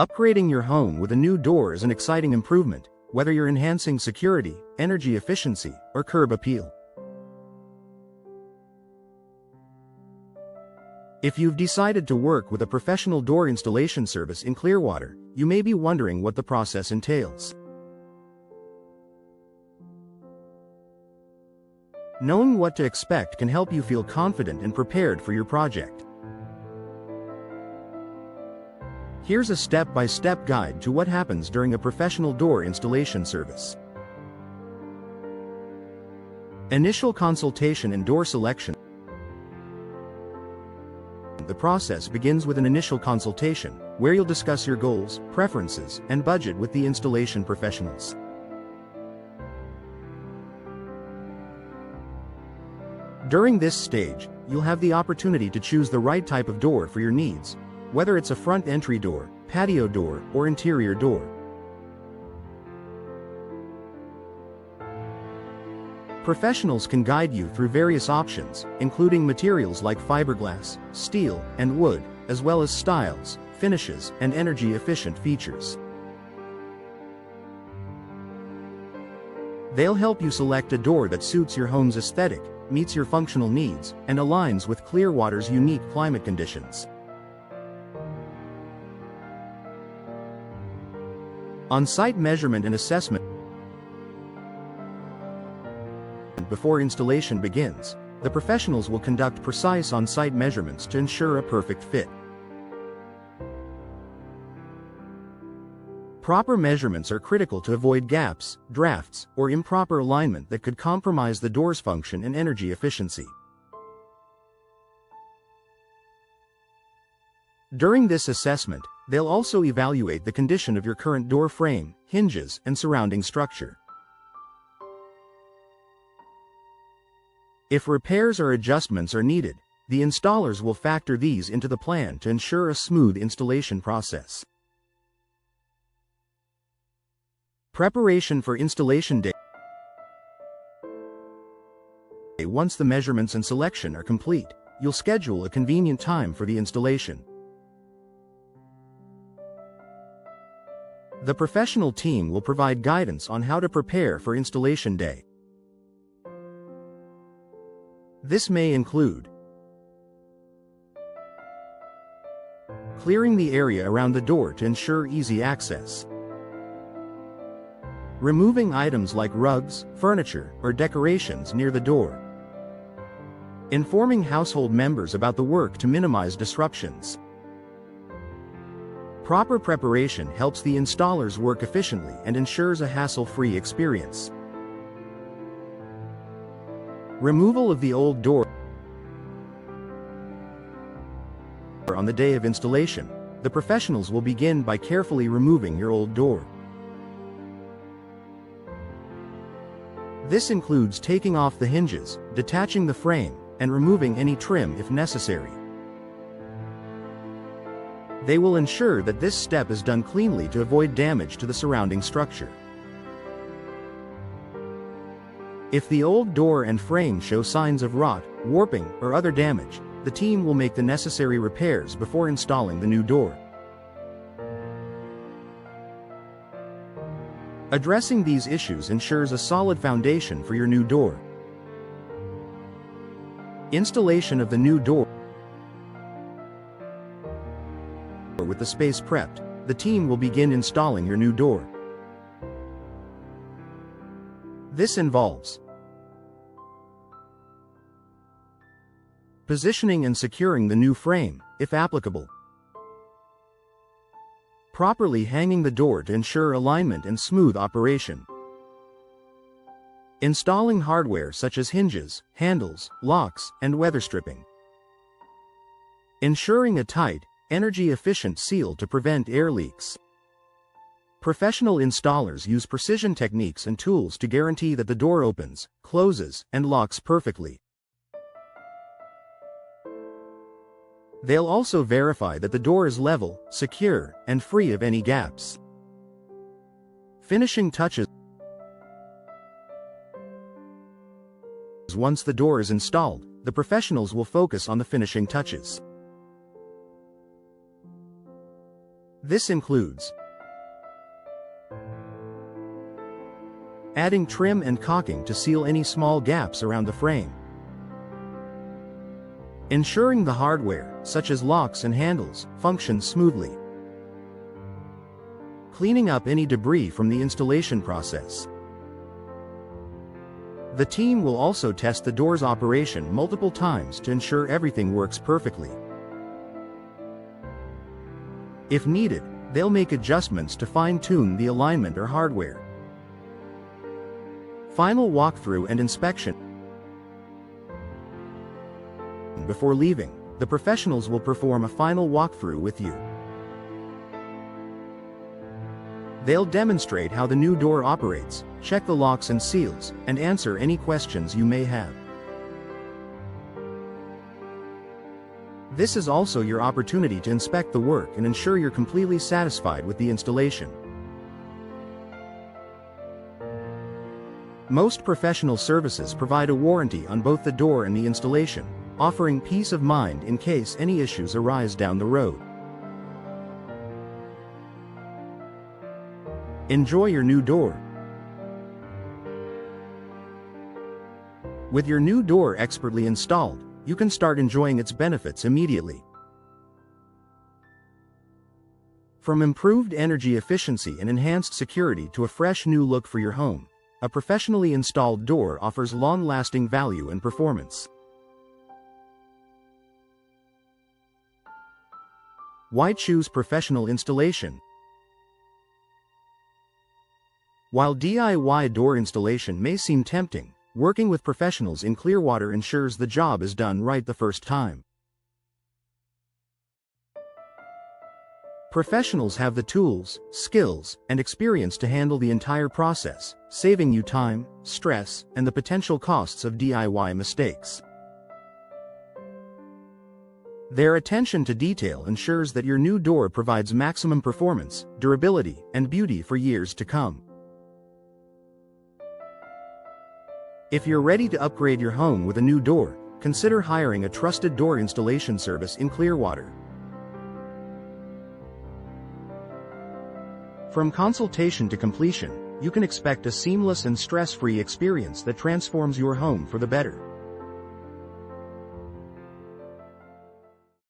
Upgrading your home with a new door is an exciting improvement, whether you're enhancing security, energy efficiency, or curb appeal. If you've decided to work with a professional door installation service in Clearwater, you may be wondering what the process entails. Knowing what to expect can help you feel confident and prepared for your project. Here's a step-by-step guide to what happens during a professional door installation service. Initial consultation and door selection. The process begins with an initial consultation, where you'll discuss your goals, preferences, and budget with the installation professionals. During this stage, you'll have the opportunity to choose the right type of door for your needs, whether it's a front entry door, patio door, or interior door. Professionals can guide you through various options, including materials like fiberglass, steel, and wood, as well as styles, finishes, and energy-efficient features. They'll help you select a door that suits your home's aesthetic, meets your functional needs, and aligns with Clearwater's unique climate conditions. On-site measurement and assessment. Before installation begins, the professionals will conduct precise on-site measurements to ensure a perfect fit. Proper measurements are critical to avoid gaps, drafts, or improper alignment that could compromise the door's function and energy efficiency. During this assessment, they'll also evaluate the condition of your current door frame, hinges, and surrounding structure. If repairs or adjustments are needed, the installers will factor these into the plan to ensure a smooth installation process. Preparation for installation day. Once the measurements and selection are complete, you'll schedule a convenient time for the installation. The professional team will provide guidance on how to prepare for installation day. This may include clearing the area around the door to ensure easy access, removing items like rugs, furniture, or decorations near the door, informing household members about the work to minimize disruptions. Proper preparation helps the installers work efficiently and ensures a hassle-free experience. Removal of the old door. On the day of installation, the professionals will begin by carefully removing your old door. This includes taking off the hinges, detaching the frame, and removing any trim if necessary. They will ensure that this step is done cleanly to avoid damage to the surrounding structure. If the old door and frame show signs of rot, warping, or other damage, the team will make the necessary repairs before installing the new door. Addressing these issues ensures a solid foundation for your new door. Installation of the new door. With the space prepped, the team will begin installing your new door. This involves positioning and securing the new frame, if applicable, properly hanging the door to ensure alignment and smooth operation, installing hardware such as hinges, handles, locks, and weather stripping, ensuring a tight, energy-efficient seal to prevent air leaks. Professional installers use precision techniques and tools to guarantee that the door opens, closes, and locks perfectly. They'll also verify that the door is level, secure, and free of any gaps. Finishing touches. Once the door is installed, the professionals will focus on the finishing touches. This includes adding trim and caulking to seal any small gaps around the frame, ensuring the hardware, such as locks and handles, functions smoothly, cleaning up any debris from the installation process. The team will also test the door's operation multiple times to ensure everything works perfectly. If needed, they'll make adjustments to fine-tune the alignment or hardware. Final walkthrough and inspection. Before leaving, the professionals will perform a final walkthrough with you. They'll demonstrate how the new door operates, check the locks and seals, and answer any questions you may have. This is also your opportunity to inspect the work and ensure you're completely satisfied with the installation. Most professional services provide a warranty on both the door and the installation, offering peace of mind in case any issues arise down the road. Enjoy your new door. With your new door expertly installed, you can start enjoying its benefits immediately. From improved energy efficiency and enhanced security to a fresh new look for your home, a professionally installed door offers long-lasting value and performance. Why choose professional installation? While DIY door installation may seem tempting, working with professionals in Clearwater ensures the job is done right the first time. Professionals have the tools, skills, and experience to handle the entire process, saving you time, stress, and the potential costs of DIY mistakes. Their attention to detail ensures that your new door provides maximum performance, durability, and beauty for years to come. If you're ready to upgrade your home with a new door, consider hiring a trusted door installation service in Clearwater. From consultation to completion, you can expect a seamless and stress-free experience that transforms your home for the better.